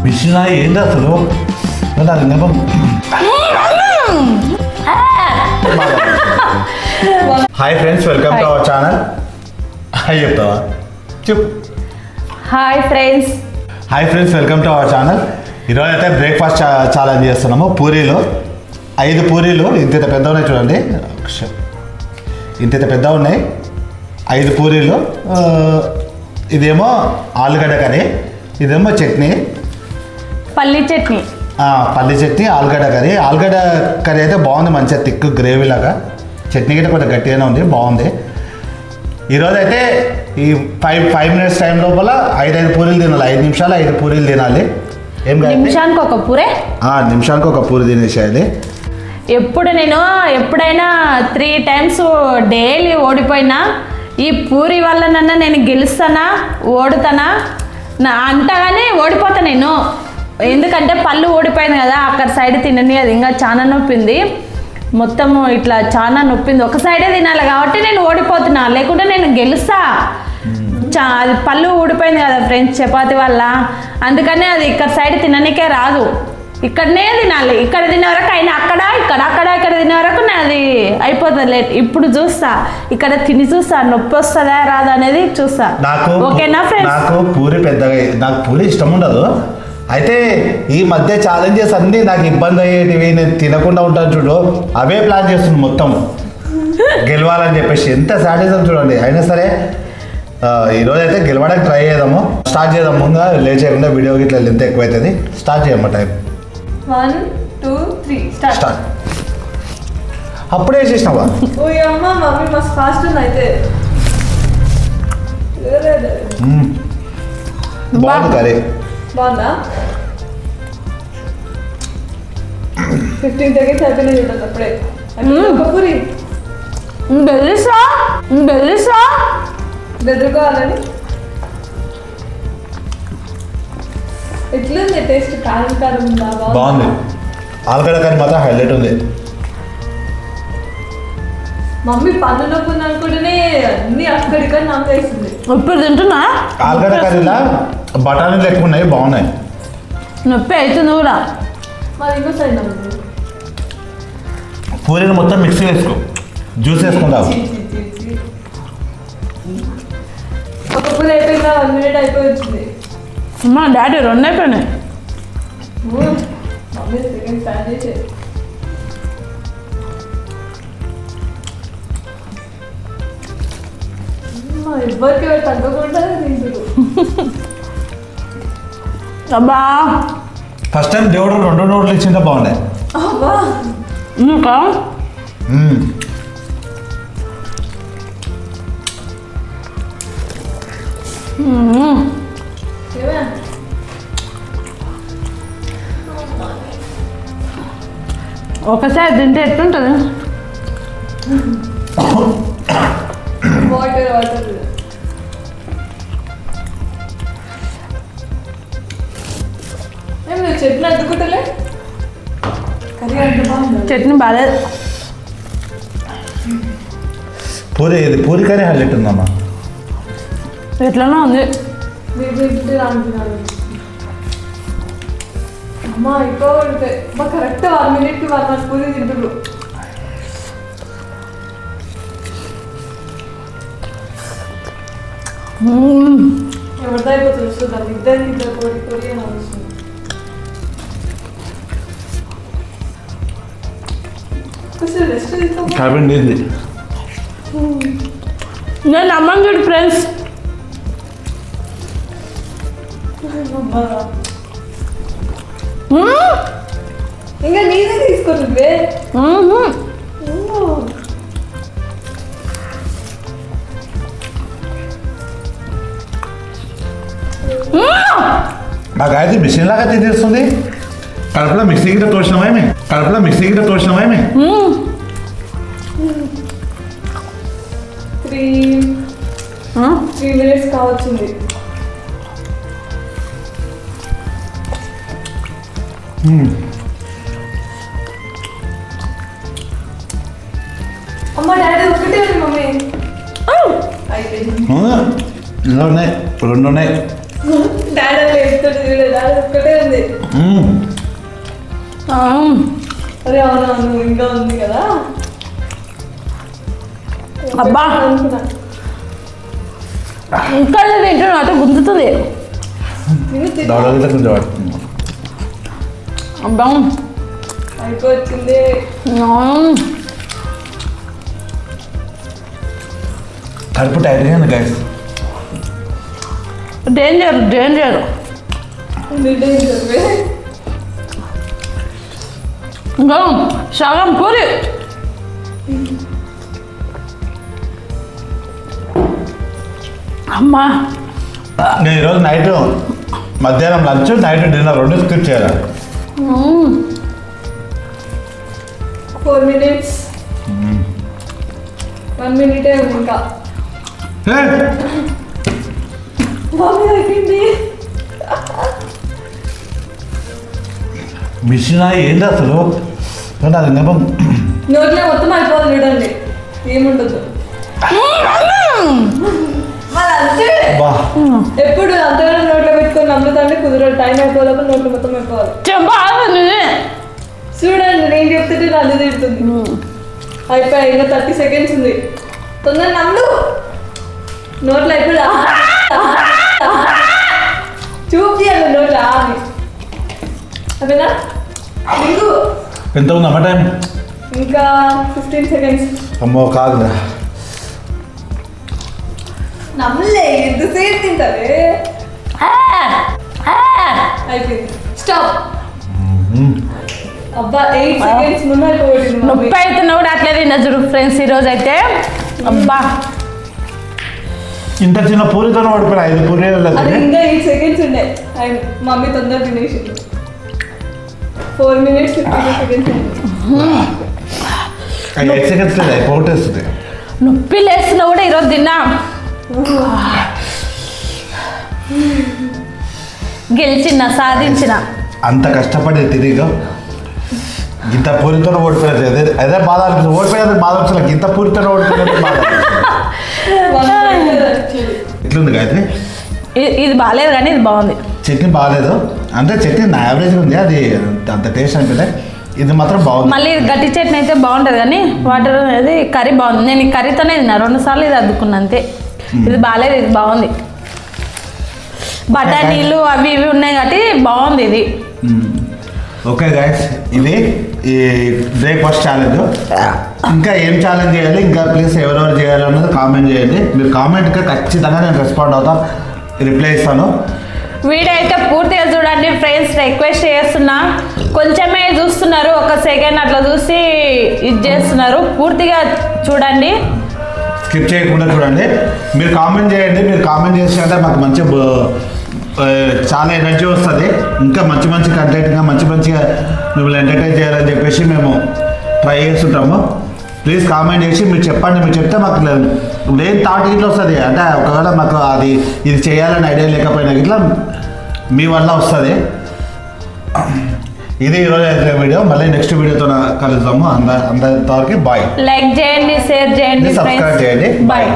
Machine ఏంటి అసలు hi friends welcome to our channel hi చెప్తావా చెప్పు hi friends welcome to our channel. ఈరోజు అయితే బ్రేక్ఫాస్ట్ ఛాలెంజ్ చేస్తున్నాము. పూరీలు 5 పూరీలు ఇంత పెద్ద ఉన్నాయి చూడండి, ఇంత పెద్ద ఉన్నాయి 5 పూరీలు. ఇదేమో ఆలుగడ్డ కర్రీ, ఇదేమో చట్నీ, పల్లి చట్నీ, ఆలుగడ్డ కర్రీ అయితే బాగుంది, మంచిగా థిక్ గ్రేవీ లాగా. చట్నీ గిట్ట కొంచెం గట్టిగానే ఉంది, బాగుంది. ఈరోజు అయితే ఈ 5 మినిట్స్ టైం లోపల 5 పూరీలు తినాలి. 5 నిమిషాలు 5 పూరీలు తినాలి. ఏం కాదు, నిమిషానికి ఒక పూరే, నిమిషానికి ఒక పూరి తినేసేయాలి. ఎప్పుడైనా 3 టైమ్స్ డైలీ ఓడిపోయినా ఈ పూరి వల్లనన్నా నేను గెలుస్తానా ఓడుతానా అంటగానే ఓడిపోతా నేను. ఎందుకంటే పళ్ళు ఓడిపోయింది కదా, అక్కడ సైడ్ తినని అది ఇంకా చాలా నొప్పింది, మొత్తం ఇట్లా చాలా నొప్పింది. ఒక సైడే తినాలి కాబట్టి నేను ఓడిపోతున్నా, లేకుంటే నేను గెలుస్తా. అది పళ్ళు ఊడిపోయింది కదా ఫ్రెండ్స్ చపాతి వల్ల, అందుకనే అది ఇక్కడ సైడ్ తిననికే రాదు, ఇక్కడనే తినాలి. ఇక్కడ తినే వరకు అయినా ఇక్కడ తినే వరకు అది అయిపోతుంది లేట్. ఇప్పుడు చూస్తా, ఇక్కడ తిని చూస్తా నొప్పి వస్తుందా రాదా అనేది చూస్తా. ఓకేనా ఫ్రెండ్స్? నాకు పూరి ఇష్టం ఉండదు. అయితే ఈ మధ్య ఛాలెంజెస్ అన్నీ నాకు ఇబ్బంది అయ్యేటివి, నేను తినకుండా ఉంటాను చూడు, అవే ప్లాన్ చేస్తుంది మొత్తం గెలవాలని చెప్పేసి. ఎంత సాటిస్ఫై చూడండి. అయినా సరే ఈరోజు అయితే గెలవడానికి ట్రై చేద్దాము, స్టార్ట్ చేద్దాం. ముందుగా లేట్ చేయకుండా వీడియో ఇట్లా లెంత్ ఎక్కువ అవుతుంది. స్టార్ట్ చేయమ్మా. Time 1 2 3 start. అప్పుడే చేసినావా? బాగుంది కర్రీ. బాగుందా? 15 సెకండ్స్ అయిపోయినా చూడండి అప్పుడే. పూరి బెదురుకోవాలని ఎట్లుంది టేస్ట్? కారం ఉందా? బాగుంది. ఆలుగడ్డ కర్రీ మాత్రం హైలైట్ ఉంది. మమ్మీ పన్ను నొప్పి అనుకుంటేనే అన్ని అక్కడిక్కడ నమ్మేస్తుంది. ఇప్పుడు తింటున్నా. ఆలుగడ్డ కర్రీలా బఠానీలు ఎక్కువ ఉన్నాయి, బాగున్నాయి. నొప్పి అవుతుంది కూడా. మరి ఇంకో సైడ్ నమ్ముతుంది. పూరీని మొత్తం మిక్సీ వేసుకో, జ్యూస్ వేసుకుంటావు. ఒక పూరి అయిపోయిందా? 1 మినిట్ అయిపోయింది. మా డాడీ 2 అయిపోయినాయి. మమ్మీ సెకండ్ స్టార్ట్ చేసే ఎవ్వరికి తగ్గకుండా తింటారు. అబ్బా ఫస్ట్ టైం దేవుడు 2 నోట్లు ఇచ్చింటే బాగున్నాయి. అబ్బా ఇంకా ఒకసారి తింటే ఎట్లుంటుంది? వాటర్ నువ్వు చట్నీ అద్దుకుంటలే. కర్రీ అంటే బాగుంది, చట్నీ బాగాలేదు. పూరి కర్రీ హైలైట్ ఉందమ్మా. ఎట్లనో ఉంది. అమ్మా ఎక్కువ ఉంటాయి. మా కరెక్ట్ 1 మినిట్కి 1 పూరి తింటున్నారు. ఎవరిదో అయిపోతుంది చూద్దాం. ఇద్దరు కోరి అని వస్తుంది. కొంచెం రెస్ట్ తీసుకో. నేను నమ్మండి ఫ్రెండ్స్. ఇంకా నీదే తీసుకుంటుంది. నాకు అయితే మిషన్ లాగా తినేస్తుంది. కడుపులో మిక్సీ గిట్ట తోసినామేమి, 3 మినిట్స్ కావచ్చింది. అమ్మ డాడీ ఒకటే ఉంది మమ్మీ. ఉన్నాయి 2 ఉన్నాయి. డాడీ లేపుతాడు చూడు, డాడీ ఒక్కటే ఉంది. అరే అవునవును ఇంకా ఉంది కదా. అబ్బా అనుకున్నా ఇంకా తింటున్నా అంటే గుంజుతుంది. నేను తిన్నా. దవడగితే కొంచెం పడుతుంది. అబ్బా అయిపోతుంది. కడుపు టైట్గా ఉంది గైస్. Danger danger. ఇంకా సగం పూరి. అమ్మా నేను ఈరోజు నైట్ మధ్యాహ్నం లంచ్ నైట్ డిన్నర్ రెండు స్కిప్ చేయాలి. 4 minutes. 1 minute ఇంకా. మమ్మీ అయిపోయింది. మిషన్ ఏంటి అసలు కానీ అది నిజం. నోట్లో మొత్తం అయిపోవాలి చూడండి, ఏముండదు. మరి అంతే బా ఎప్పుడు అంతగా నోట్లో పెట్టుకొని నమ్ముతాంటే కుదరదు. టైం అయిపోవాలి, నోట్లో మొత్తం అయిపోవాలి. చూడండి నేను చెప్తుంటే నన్ను తిడుతుంది. అయిపోయి ఇంకా 30 seconds ఉంది. తొందర నమ్ము. నోట్లో అయిపోయి చూపియాలి నోట్లో అని. అదేనా నీకు ఎంత ఉందమ్మా టైం? ఇంకా 15 seconds. అమ్మో కాదురా. నమ్మలే ఎంతసేపు తింటారే. అయిపోయింది. స్టాప్. అబ్బా 8 seconds ముందు అయిపోయింది. నొప్పి అవుతున్నా కూడా అట్లే తిన్నా చూడు ఫ్రెండ్స్ ఈరోజు అయితే. అబ్బా ఇంత చిన్న పూరితో పడిపోయినా 5 పూరీలు అది ఇంకా 8 seconds ఉండే. మమ్మీ తొందర తినేసింది. 4 minutes 52 seconds. 8 seconds లేదు అయిపోతుంది. నొప్పి లేస్తున్నా కూడా ఈరోజు తిన్నా. గెలిచిన సాధించిన. అంత కష్టపడి తిరిగి ఇంత పూరితో ఓడిపోయినది అదే అదే బాధ అనిపిస్తుంది. ఓడిపోయినది బాధ అనిపిస్తుంది. ఇంత పూరితో ఓడిపోయినది బాధ ఎట్లుంది గాయత్రి? ఇది బాగాలేదు కానీ ఇది బాగుంది. చట్నీ బాగాలేదు అంటే చట్నీ నా యావరేజ్గా ఉంది. అది అంత టేస్ట్ అనిపించలే. ఇది మాత్రం బాగుంది. మళ్ళీ గట్టి చట్నీ అయితే బాగుంటుంది కానీ వాటర్ అనేది కర్రీ బాగుంది. నేను ఈ కర్రీతోనే తిన్నా 2 సార్లు ఇది అద్దుకున్నా అంతే. ఇది బాగాలేదు, ఇది బాగుంది. బఠానీలు అవి ఇవి ఉన్నాయి కాబట్టి బాగుంది ఇది. ఓకే గైస్, ఇది ఈ బ్రేక్ఫాస్ట్ ఛాలెంజ్. ఇంకా ఏం ఛాలెంజ్ చేయాలి, ఇంకా ప్లీజ్ ఎవరెవరు చేయాలి అన్నది కామెంట్ చేయండి. మీరు కామెంట్కి ఖచ్చితంగా నేను రెస్పాండ్ అవుతాను, రిప్లై ఇస్తాను. వీడియో అయితే పూర్తిగా చూడండి ఫ్రెండ్స్, రిక్వెస్ట్ చేస్తున్నా. కొంచెమే చూస్తున్నారు, 1 సెకండ్ అట్లా చూసి ఇది చేస్తున్నారు. పూర్తిగా చూడండి, స్కిప్ చేయకుండా చూడండి. మీరు కామెంట్ చేయండి. మీరు కామెంట్ చేసినట్టే మాకు మంచి చాలా ఎనర్జీ వస్తుంది. ఇంకా మంచి మంచి కంటెంట్గా మంచిగా మిమ్మల్ని ఎంటర్టైన్ చేయాలని చెప్పేసి మేము ట్రై చేస్తుంటాము. ప్లీజ్ కామెంట్ చేసి మీరు చెప్పండి. మీరు చెప్తే మాకు లేని థాట్ ఇట్లా వస్తుంది. అంటే ఒకవేళ మాకు అది ఇది చేయాలని ఐడియా లేకపోయినా ఇట్లా మీ వల్ల వస్తుంది. ఇది ఈరోజు అయితే వీడియో. మళ్ళీ నెక్స్ట్ వీడియోతో కలుద్దాము. అందరితో బాయ్. లైక్ చేయండి, షేర్ చేయండి, సబ్స్క్రైబ్ చేయండి. బాయ్.